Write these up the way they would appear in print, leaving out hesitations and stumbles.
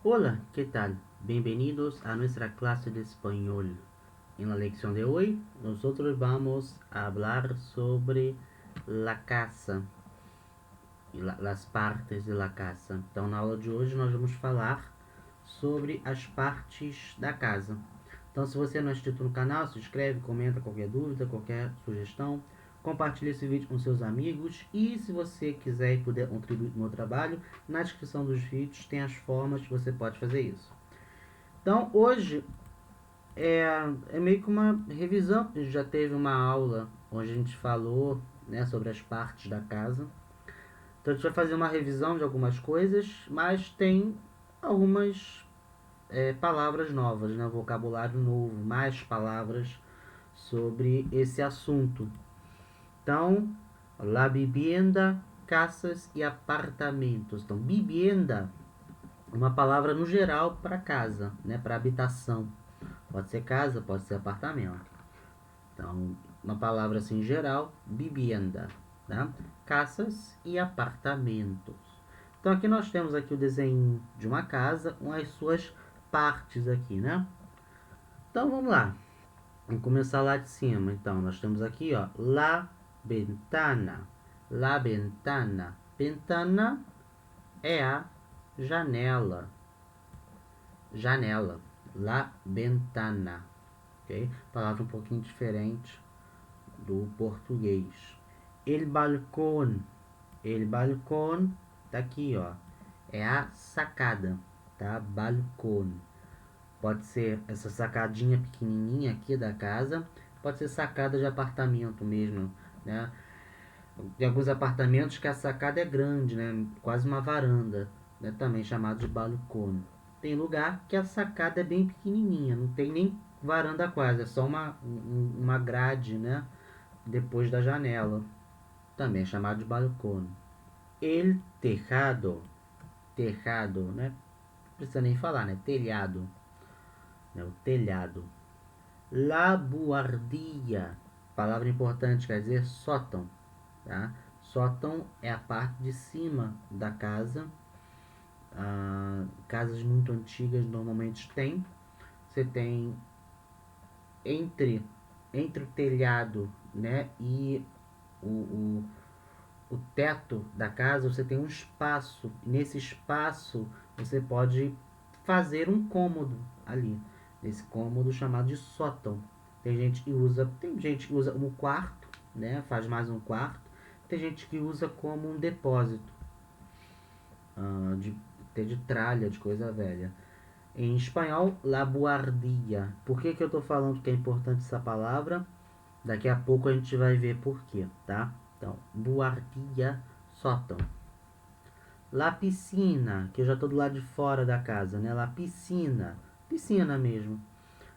Hola, ¿qué tal? Bienvenidos a nuestra clase de español. En la lección de hoy, nosotros vamos a hablar sobre la casa e las partes de la casa. Então, na aula de hoje, nós vamos falar sobre as partes da casa. Então, se você não é inscrito no canal, se inscreve, comenta qualquer dúvida, qualquer sugestão. Compartilhe esse vídeo com seus amigos. E se você quiser e puder contribuir com o meu trabalho, na descrição dos vídeos tem as formas que você pode fazer isso. Então, hoje é meio que uma revisão. A gente já teve uma aula onde a gente falou, né, sobre as partes da casa. Então, a gente vai fazer uma revisão de algumas coisas, mas tem algumas palavras novas, né, vocabulário novo, mais palavras sobre esse assunto. Então, la vivienda, casas e apartamentos. Então, vivienda, uma palavra no geral para casa, né, para habitação. Pode ser casa, pode ser apartamento. Então, uma palavra assim em geral, vivienda, tá? Casas e apartamentos. Então, aqui nós temos aqui o desenho de uma casa com as suas partes aqui, né? Então, vamos lá. Vamos começar lá de cima. Então, nós temos aqui, ó, la ventana. La ventana. Ventana é a janela. Janela. La ventana. Ok? Palavra um pouquinho diferente do português. El balcón. El balcón tá aqui, ó. É a sacada, tá? Balcón. Pode ser essa sacadinha pequenininha aqui da casa, pode ser sacada de apartamento mesmo, né? Tem alguns apartamentos que a sacada é grande, né? Quase uma varanda, né? Também chamado de balcão. Tem lugar que a sacada é bem pequenininha, não tem nem varanda quase, é só uma grade, né? Depois da janela, também é chamado de balcão. El tejado, tejado, né? Não precisa nem falar, né? Telhado, né? O telhado. La buhardia, palavra importante, quer dizer sótão, tá? Sótão é a parte de cima da casa. Casas muito antigas normalmente tem. Você tem entre o telhado, né, e o teto da casa, você tem um espaço. Nesse espaço você pode fazer um cômodo ali. Esse cômodo chamado de sótão. Tem gente que usa um quarto, né? Faz mais um quarto. Tem gente que usa como um depósito de tralha, de coisa velha. Em espanhol, la buhardia. Por que eu estou falando que é importante essa palavra? Daqui a pouco a gente vai ver por quê, tá? Então, buhardia, sótão. La piscina, que eu já estou do lado de fora da casa, né? La piscina, piscina mesmo.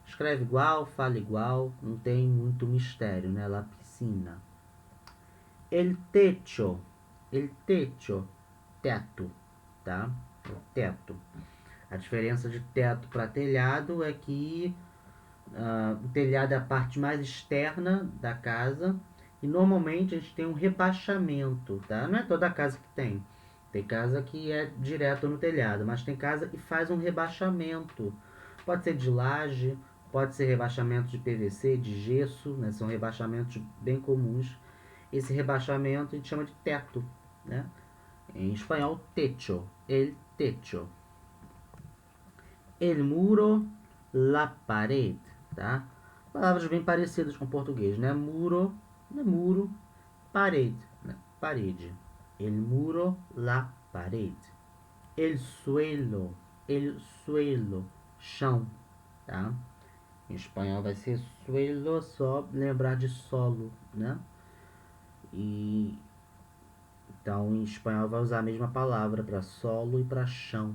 Escreve igual, fala igual, não tem muito mistério, né? La piscina. El techo, teto, tá? O teto. A diferença de teto para telhado é que o telhado é a parte mais externa da casa e normalmente a gente tem um rebaixamento, tá? Não é toda casa que tem. Tem casa que é direto no telhado, mas tem casa que faz um rebaixamento. Pode ser de laje, pode ser rebaixamento de PVC, de gesso, né? São rebaixamentos bem comuns. Esse rebaixamento a gente chama de teto, né? Em espanhol, techo, el techo. El muro, la pared, tá? Palavras bem parecidas com o português, né? Muro, né? Muro, parede, né? Parede. El muro, la pared. El suelo, chão, tá? Em espanhol vai ser suelo, só lembrar de solo, né? E então em espanhol vai usar a mesma palavra para solo e para chão,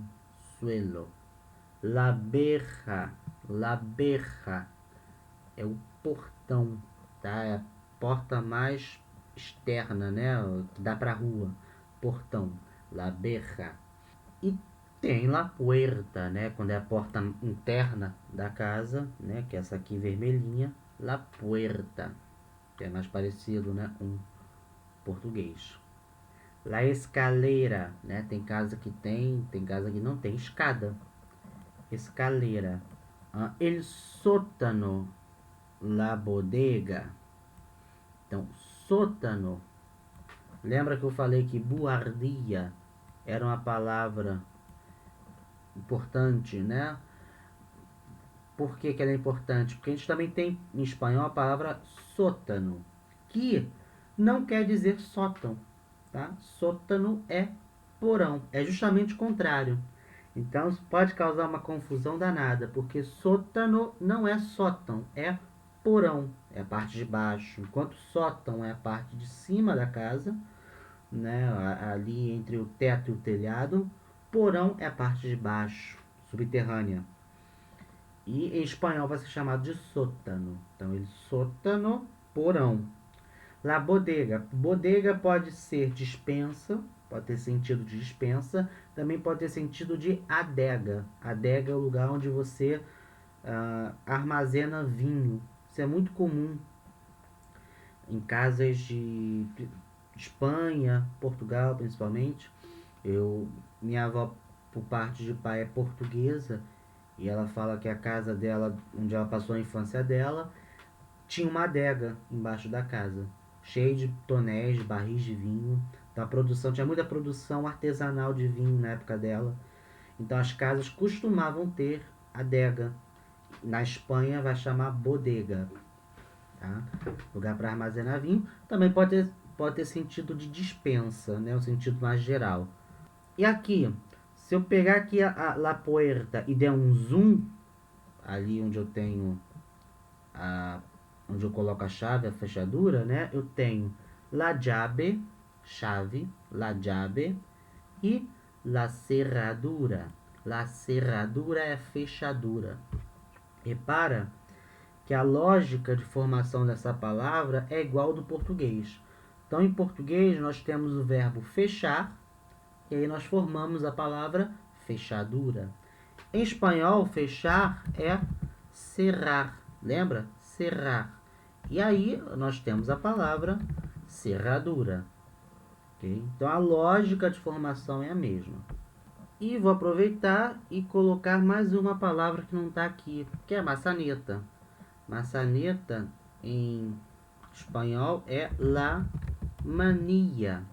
suelo. La verja, é o portão, tá? É a porta mais externa, né? Que dá pra rua. Portão, la verja. E tem la puerta, né? Quando é a porta interna da casa, né? Que é essa aqui vermelhinha, la puerta. Que é mais parecido, né? Com português. La escalera, né? Tem casa que tem casa que não tem escada, escaleira. El sótano, la bodega. Então, sótano. Lembra que eu falei que buhardia era uma palavra importante, né? Por que ela é importante? Porque a gente também tem em espanhol a palavra sótano, que não quer dizer sótão, tá? Sótano é porão, é justamente o contrário. Então isso pode causar uma confusão danada, porque sótano não é sótão, é porão, é a parte de baixo, enquanto sótão é a parte de cima da casa, né, ali entre o teto e o telhado, porão é a parte de baixo, subterrânea. E em espanhol vai ser chamado de sótano. Então, ele sótano, porão. La bodega. Bodega pode ser dispensa, pode ter sentido de dispensa, também pode ter sentido de adega. Adega é o lugar onde você armazena vinho. Isso é muito comum em casas de Espanha, Portugal principalmente. Minha avó, por parte de pai, é portuguesa. E ela fala que a casa dela, onde ela passou a infância dela, tinha uma adega embaixo da casa, cheia de tonéis, barris de vinho. Então a produção, tinha muita produção artesanal de vinho na época dela. Então as casas costumavam ter adega. Na Espanha vai chamar bodega, tá? Lugar para armazenar vinho. Também pode ter sentido de dispensa, né? Um sentido mais geral. E aqui, se eu pegar aqui a La Puerta e der um zoom, ali onde eu tenho onde eu coloco a chave, a fechadura, né? Eu tenho la llave, chave, la llave, e la cerradura. La cerradura é fechadura. Repara que a lógica de formação dessa palavra é igual ao do português. Então, em português, nós temos o verbo fechar, e aí nós formamos a palavra fechadura. Em espanhol, fechar é cerrar. Lembra? Cerrar. E aí nós temos a palavra cerradura. Okay? Então a lógica de formação é a mesma. E vou aproveitar e colocar mais uma palavra que não está aqui, que é maçaneta. Maçaneta em espanhol é la manilla.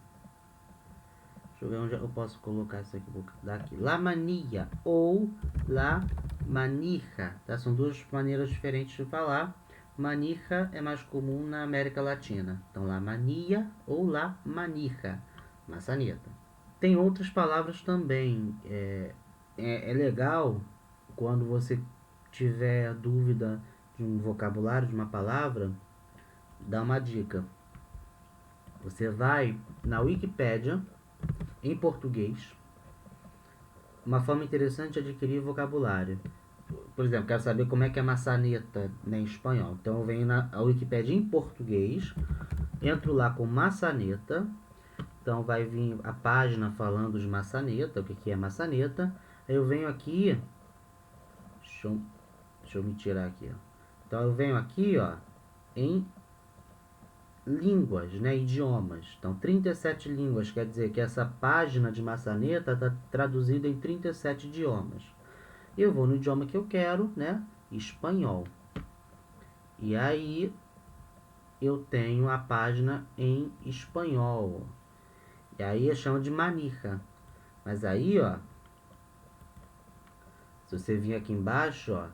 Deixa eu ver onde eu posso colocar isso aqui. Vou dar aqui. La manilla ou la manija. Tá? São duas maneiras diferentes de falar. Manija é mais comum na América Latina. Então, la manilla ou la manija. Maçaneta. Tem outras palavras também. É legal quando você tiver dúvida de um vocabulário, de uma palavra, dá uma dica. Você vai na Wikipédia em português. Uma forma interessante de adquirir vocabulário. Por exemplo, quero saber como é que é maçaneta, né, em espanhol. Então eu venho na Wikipédia em português, entro lá com maçaneta. Então vai vir a página falando de maçaneta, o que é maçaneta. Aí eu venho aqui, deixa eu me tirar aqui, ó. Então eu venho aqui, ó, em línguas, né, idiomas. Então 37 línguas, quer dizer que essa página de maçaneta está traduzida em 37 idiomas. Eu vou no idioma que eu quero, né, espanhol. E aí eu tenho a página em espanhol. E aí eu chamo de manija. Mas aí, ó, se você vir aqui embaixo, ó,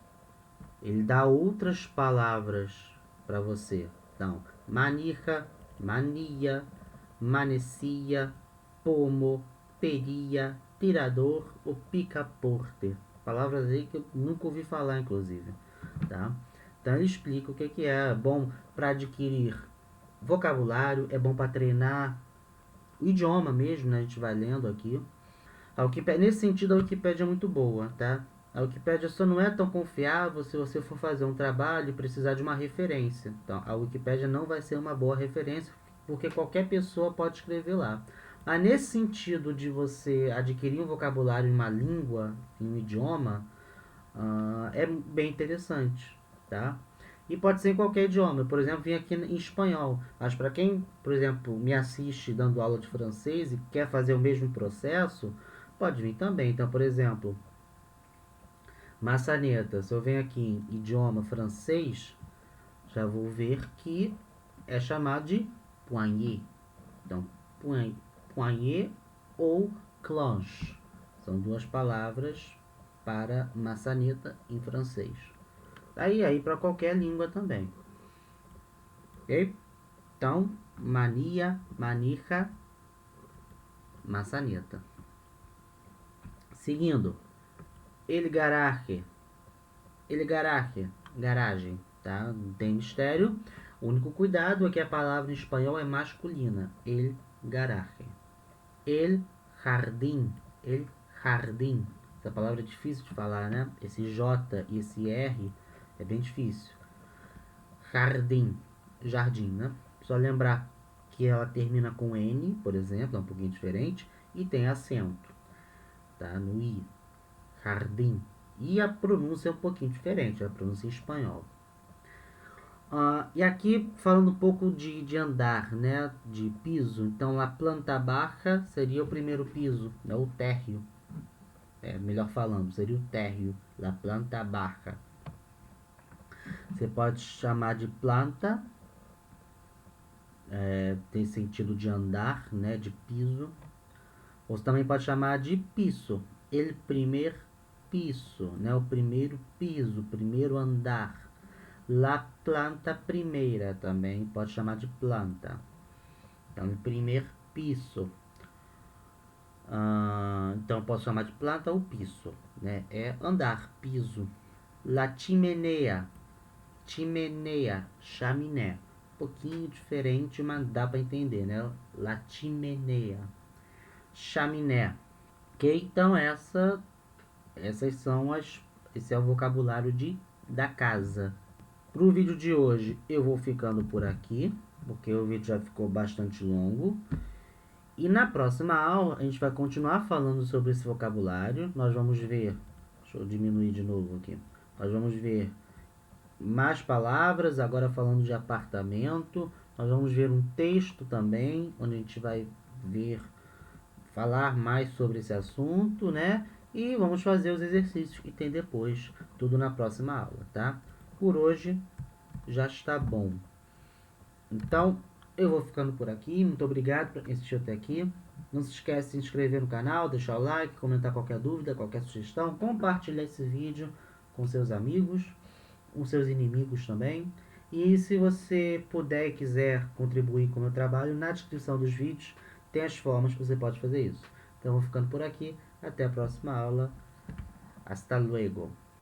ele dá outras palavras para você. Então, manija, mania, manecia, pomo, peria, tirador ou picaporte. Palavras aí que eu nunca ouvi falar, inclusive. Tá? Então, ele explica o que é. É bom para adquirir vocabulário, é bom para treinar o idioma mesmo, né? A gente vai lendo aqui. Nesse sentido, a Wikipédia é muito boa, tá? A Wikipédia só não é tão confiável se você for fazer um trabalho e precisar de uma referência. Então, a Wikipédia não vai ser uma boa referência, porque qualquer pessoa pode escrever lá. Mas nesse sentido de você adquirir um vocabulário em uma língua, em um idioma, é bem interessante, tá? E pode ser em qualquer idioma. Por exemplo, vim aqui em espanhol. Mas para quem, por exemplo, me assiste dando aula de francês e quer fazer o mesmo processo, pode vir também. Então, por exemplo, Maçaneta, se eu venho aqui em idioma francês, já vou ver que é chamado de poignée. Então, poignée ou clenche são duas palavras para maçaneta em francês. Aí para qualquer língua também. Ok? Então, mania, manija, maçaneta. Seguindo, el garaje. El garaje, garagem, tá? Não tem mistério. O único cuidado é que a palavra em espanhol é masculina. El garaje. El jardín. El jardín. Essa palavra é difícil de falar, né? Esse J e esse R é bem difícil. Jardim. Jardim, né? Só lembrar que ela termina com N, por exemplo, é um pouquinho diferente, e tem acento, tá? No I. Jardim. E a pronúncia é um pouquinho diferente, a pronúncia em espanhol. E aqui falando um pouco de andar, né? De piso. Então, a planta baixa seria o primeiro piso, né? O térreo. Melhor falando, seria o térreo, la planta baixa. Você pode chamar de planta, tem sentido de andar, né? De piso. Ou você também pode chamar de piso, el primer piso, né? O primeiro piso, o primeiro andar. La planta primeira também pode chamar de planta. Então, o primeiro piso. Então, posso chamar de planta ou piso, né? É andar, piso. La chimenea. Chimenea, chaminé. Um pouquinho diferente, mas dá para entender, né? La chimenea. Chaminé. Ok? Então, essas são esse é o vocabulário da casa. Para o vídeo de hoje, eu vou ficando por aqui, porque o vídeo já ficou bastante longo. E na próxima aula, a gente vai continuar falando sobre esse vocabulário. Nós vamos ver... Deixa eu diminuir de novo aqui. Nós vamos ver mais palavras, agora falando de apartamento. Nós vamos ver um texto também, onde a gente vai falar mais sobre esse assunto, né? E vamos fazer os exercícios que tem depois, tudo na próxima aula, tá? Por hoje já está bom. Então, eu vou ficando por aqui. Muito obrigado por assistir até aqui. Não se esquece de se inscrever no canal, deixar o like, comentar qualquer dúvida, qualquer sugestão. Compartilhar esse vídeo com seus amigos, com seus inimigos também. E se você puder e quiser contribuir com o meu trabalho, na descrição dos vídeos tem as formas que você pode fazer isso. Então, eu vou ficando por aqui. Até a próxima aula. Hasta luego.